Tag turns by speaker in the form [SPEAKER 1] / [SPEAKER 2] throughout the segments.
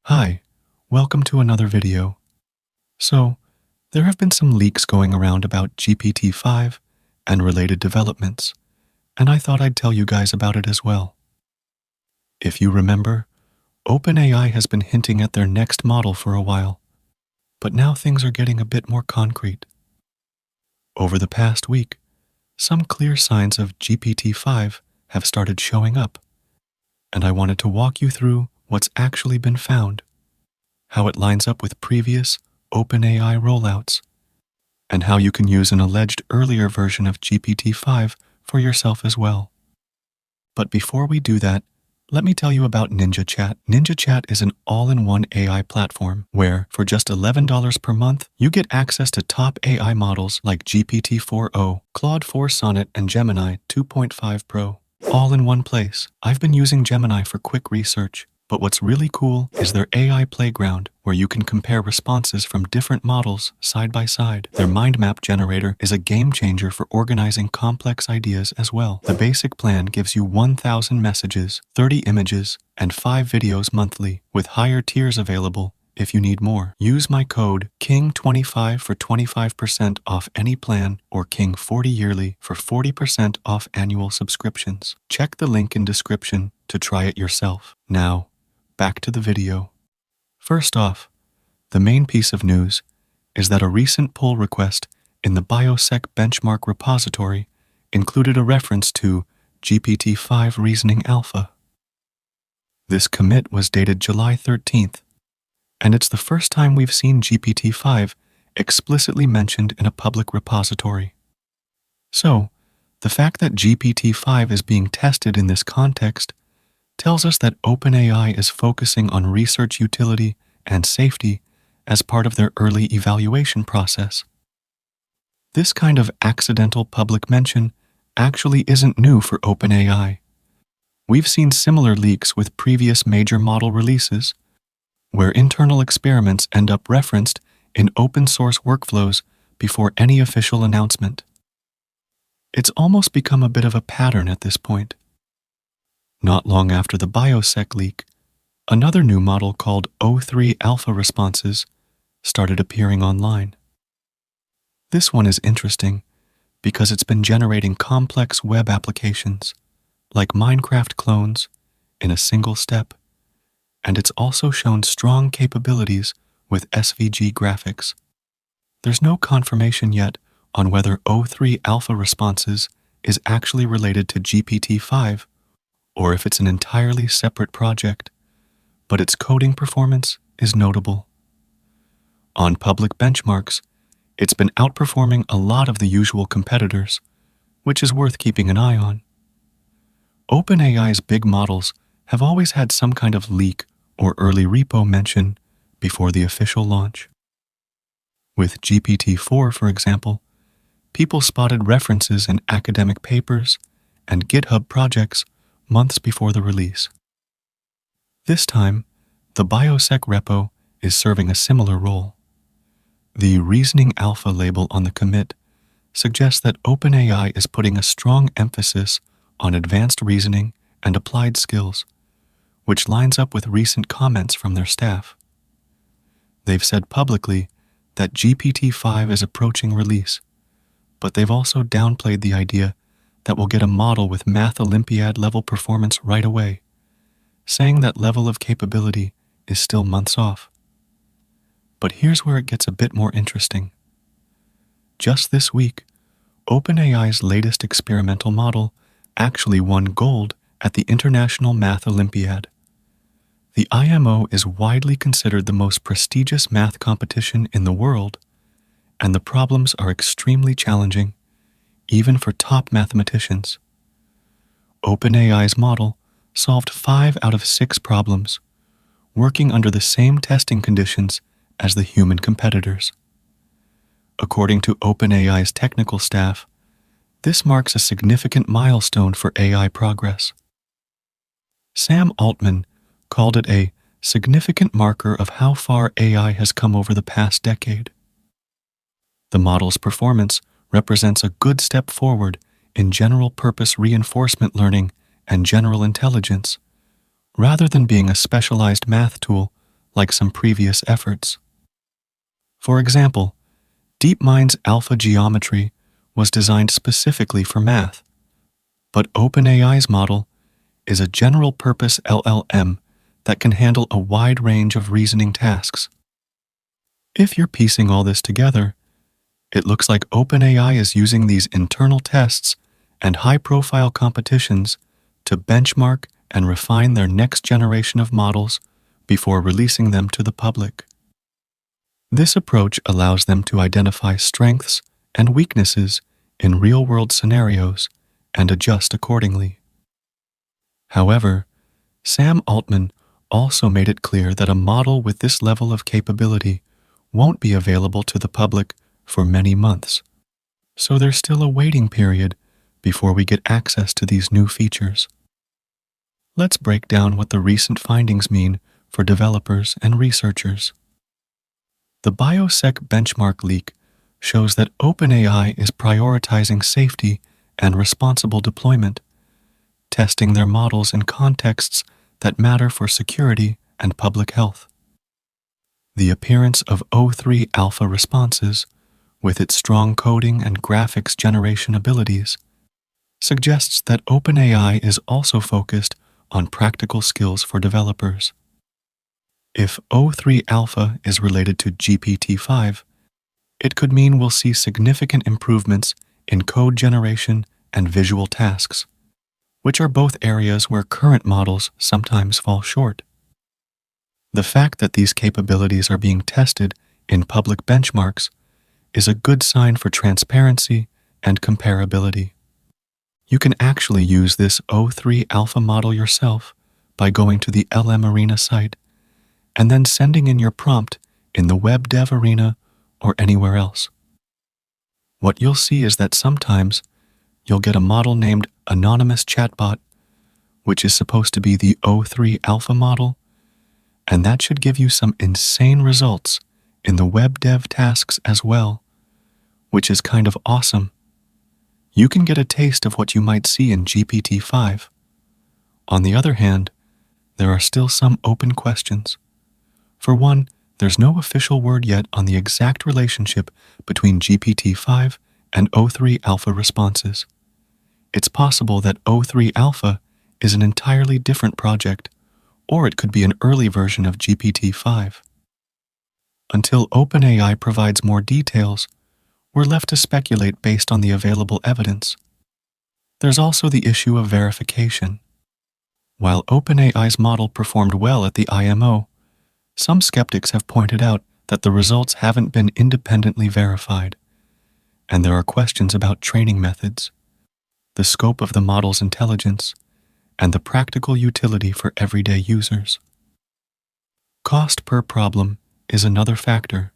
[SPEAKER 1] Hi, welcome to another video. So, there have been some leaks going around about GPT-5 and related developments, and I thought I'd tell you guys about it as well. If you remember, OpenAI has been hinting at their next model for a while, but now things are getting a bit more concrete. Over the past week, some clear signs of GPT-5 have started showing up, and I wanted to walk you through what's actually been found, how it lines up with previous OpenAI rollouts, and how you can use an alleged earlier version of GPT-5 for yourself as well. But before we do that, let me tell you about Ninja Chat. Ninja Chat is an all-in-one AI platform where, for just $11 per month, you get access to top AI models like GPT-4o, Claude 4 Sonnet, and Gemini 2.5 Pro, all in one place. I've been using Gemini for quick research, but what's really cool is their AI playground, where you can compare responses from different models side by side. Their mind map generator is a game changer for organizing complex ideas as well. The basic plan gives you 1,000 messages, 30 images, and 5 videos monthly, with higher tiers available if you need more. Use my code KING25 for 25% off any plan, or KING40 yearly for 40% off annual subscriptions. Check the link in description to try it yourself. Now, back to the video. First off, the main piece of news is that a recent pull request in the Biosec benchmark repository included a reference to GPT-5 Reasoning Alpha. This commit was dated July 13th, and it's the first time we've seen GPT-5 explicitly mentioned in a public repository. So, the fact that GPT-5 is being tested in this context tells us that OpenAI is focusing on research utility and safety as part of their early evaluation process. This kind of accidental public mention actually isn't new for OpenAI. We've seen similar leaks with previous major model releases, where internal experiments end up referenced in open-source workflows before any official announcement. It's almost become a bit of a pattern at this point. Not long after the Biosec leak, another new model called O3 Alpha Responses started appearing online. This one is interesting because it's been generating complex web applications, like Minecraft clones, in a single step, and it's also shown strong capabilities with SVG graphics. There's no confirmation yet on whether O3 Alpha Responses is actually related to GPT-5 or if it's an entirely separate project, but its coding performance is notable. On public benchmarks, it's been outperforming a lot of the usual competitors, which is worth keeping an eye on. OpenAI's big models have always had some kind of leak or early repo mention before the official launch. With GPT-4, for example, people spotted references in academic papers and GitHub projects months before the release. This time, the Biosec repo is serving a similar role. The Reasoning Alpha label on the commit suggests that OpenAI is putting a strong emphasis on advanced reasoning and applied skills, which lines up with recent comments from their staff. They've said publicly that GPT-5 is approaching release, but they've also downplayed the idea that we'll get a model with Math Olympiad-level performance right away, saying that level of capability is still months off. But here's where it gets a bit more interesting. Just this week, OpenAI's latest experimental model actually won gold at the International Math Olympiad. The IMO is widely considered the most prestigious math competition in the world, and the problems are extremely challenging, even for top mathematicians. OpenAI's model solved 5 out of 6 problems, working under the same testing conditions as the human competitors. According to OpenAI's technical staff, this marks a significant milestone for AI progress. Sam Altman called it a significant marker of how far AI has come over the past decade. The model's performance represents a good step forward in general-purpose reinforcement learning and general intelligence, rather than being a specialized math tool like some previous efforts. For example, DeepMind's alpha geometry was designed specifically for math, but OpenAI's model is a general-purpose LLM that can handle a wide range of reasoning tasks. If you're piecing all this together, it looks like OpenAI is using these internal tests and high-profile competitions to benchmark and refine their next generation of models before releasing them to the public. This approach allows them to identify strengths and weaknesses in real-world scenarios and adjust accordingly. However, Sam Altman also made it clear that a model with this level of capability won't be available to the public for many months, so there's still a waiting period before we get access to these new features. Let's break down what the recent findings mean for developers and researchers. The BioSec benchmark leak shows that OpenAI is prioritizing safety and responsible deployment, testing their models in contexts that matter for security and public health. The appearance of O3 alpha responses, with its strong coding and graphics generation abilities, suggests that OpenAI is also focused on practical skills for developers. If O3 alpha is related to GPT-5, it could mean we'll see significant improvements in code generation and visual tasks, which are both areas where current models sometimes fall short. The fact that these capabilities are being tested in public benchmarks is a good sign for transparency and comparability. You can actually use this O3 alpha model yourself by going to the LMArena site and then sending in your prompt in the web dev arena or anywhere else. What you'll see is that sometimes you'll get a model named Anonymous Chatbot, which is supposed to be the O3 alpha model, and that should give you some insane results in the web dev tasks as well, which is kind of awesome. You can get a taste of what you might see in GPT-5. On the other hand, there are still some open questions. For one, there's no official word yet on the exact relationship between GPT-5 and O3 alpha responses. It's possible that O3 alpha is an entirely different project, or it could be an early version of GPT-5. Until OpenAI provides more details, we're left to speculate based on the available evidence. There's also the issue of verification. While OpenAI's model performed well at the IMO, some skeptics have pointed out that the results haven't been independently verified, and there are questions about training methods, the scope of the model's intelligence, and the practical utility for everyday users. Cost per problem is another factor,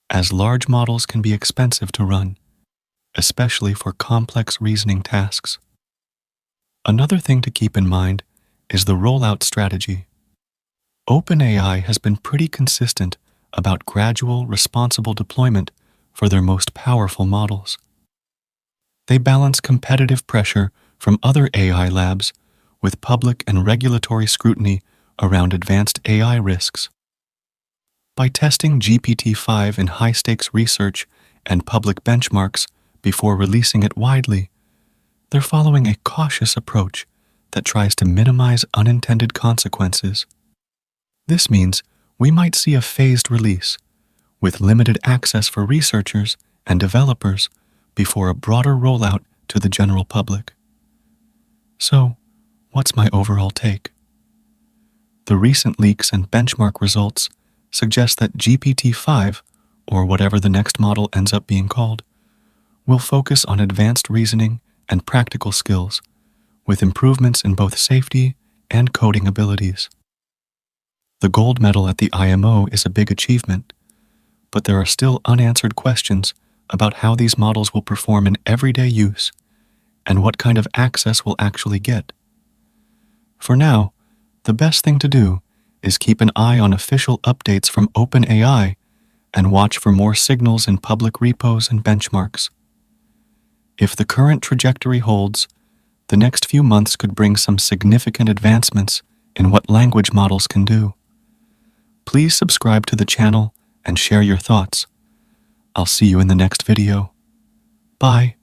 [SPEAKER 1] as large models can be expensive to run, especially for complex reasoning tasks. Another thing to keep in mind is the rollout strategy. OpenAI has been pretty consistent about gradual, responsible deployment for their most powerful models. They balance competitive pressure from other AI labs with public and regulatory scrutiny around advanced AI risks. By testing GPT-5 in high-stakes research and public benchmarks before releasing it widely, they're following a cautious approach that tries to minimize unintended consequences. This means we might see a phased release, with limited access for researchers and developers before a broader rollout to the general public. So, what's my overall take? The recent leaks and benchmark results suggest that GPT-5, or whatever the next model ends up being called, will focus on advanced reasoning and practical skills, with improvements in both safety and coding abilities. The gold medal at the IMO is a big achievement, but there are still unanswered questions about how these models will perform in everyday use and what kind of access we'll actually get. For now, the best thing to do is keep an eye on official updates from OpenAI and watch for more signals in public repos and benchmarks. If the current trajectory holds, the next few months could bring some significant advancements in what language models can do. Please subscribe to the channel and share your thoughts. I'll see you in the next video. Bye.